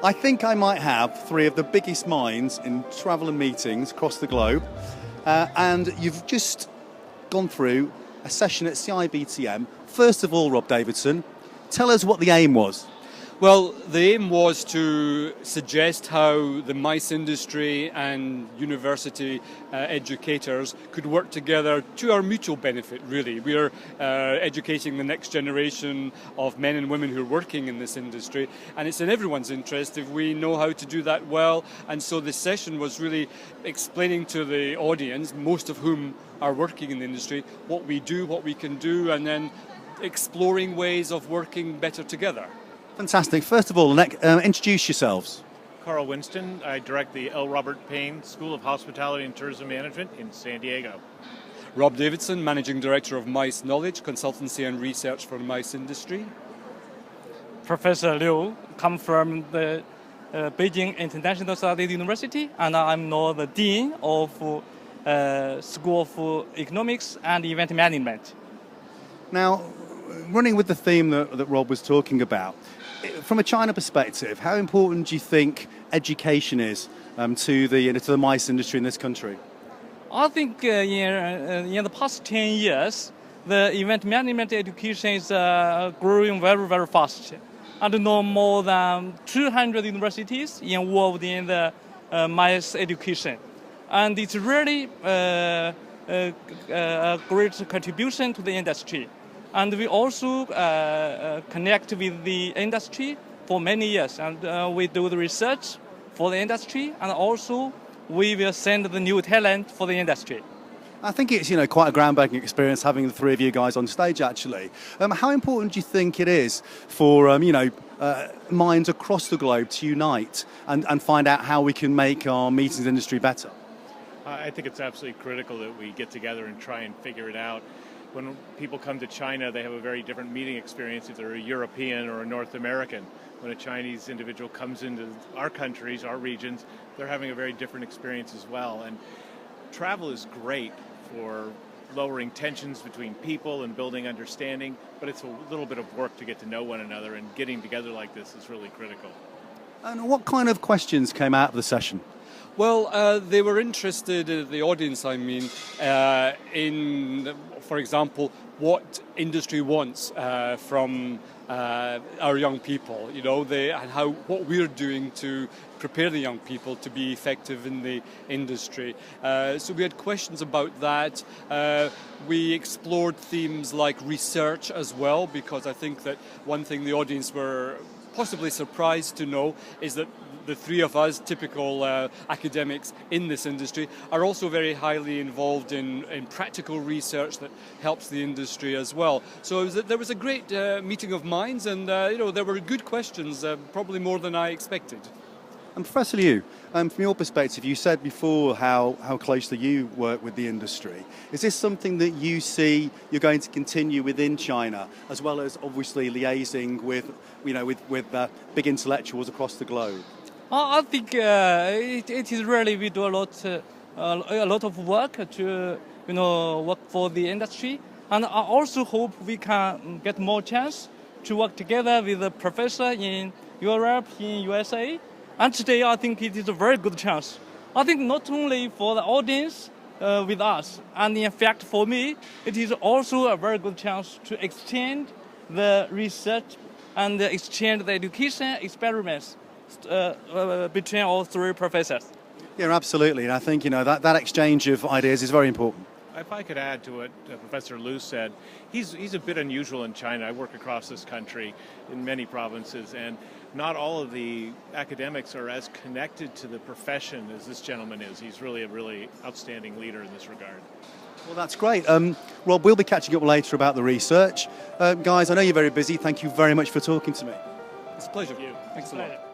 I think I might have three of the biggest minds in travel and meetings across the globe. And you've just gone through a session at CIBTM. First of all, Rob Davidson, tell us what the aim was. Well, the aim was to suggest how the mice industry and university educators could work together to our mutual benefit, really. We are educating the next generation of men and women who are working in this industry, and it's in everyone's interest if we know how to do that well. And so this session was really explaining to the audience, most of whom are working in the industry, what we do, what we can do, and then exploring ways of working better together. Fantastic. First of all, introduce yourselves. Carl Winston. I direct the L. Robert Payne School of Hospitality and Tourism Management in San Diego. Rob Davidson, Managing Director of Mice Knowledge, Consultancy and Research for the mice industry. Professor Liu, come from the Beijing International Studies University, and I'm now the Dean of School of Economics and Event Management. Now, running with the theme that Rob was talking about, from a China perspective, how important do you think education is to the mice industry in this country? I think in the past 10 years, the event management education is growing very, very fast. And now more than 200 universities involved in the mice education. And it's really a great contribution to the industry. And we also connect with the industry for many years. And we do the research for the industry, and also we will send the new talent for the industry. I think it's quite a groundbreaking experience having the three of you guys on stage. Actually, how important do you think it is for minds across the globe to unite and find out how we can make our meetings industry better? I think it's absolutely critical that we get together and try and figure it out. When people come to China, they have a very different meeting experience if they're a European or a North American. When a Chinese individual comes into our countries, our regions, they're having a very different experience as well. And travel is great for lowering tensions between people and building understanding, but it's a little bit of work to get to know one another, and getting together like this is really critical. And what kind of questions came out of the session? Well, they were interested, the audience I mean, in, for example, what industry wants from our young people, and what we're doing to prepare the young people to be effective in the industry. So we had questions about that. We explored themes like research as well, because I think that one thing the audience were possibly surprised to know is that the three of us, typical academics in this industry, are also very highly involved in practical research that helps the industry as well. So there was a great meeting of minds, and there were good questions, probably more than I expected. And Professor Liu, from your perspective, you said before how closely you work with the industry. Is this something that you see you're going to continue within China, as well as obviously liaising with big intellectuals across the globe? I think it is really, we do a lot of work to work for the industry, and I also hope we can get more chance to work together with the professor in Europe, in USA. And today I think it is a very good chance. I think not only for the audience with us, and in fact for me, it is also a very good chance to exchange the research and exchange the education experiments between all three professors. Yeah, absolutely. And I think that exchange of ideas is very important. If I could add to what Professor Liu said, he's a bit unusual in China. I work across this country in many provinces, and not all of the academics are as connected to the profession as this gentleman is. He's really a really outstanding leader in this regard. Well, that's great. Rob, we'll be catching up later about the research. Guys, I know you're very busy. Thank you very much for talking to me. It's a pleasure. Thank you. Thanks a lot.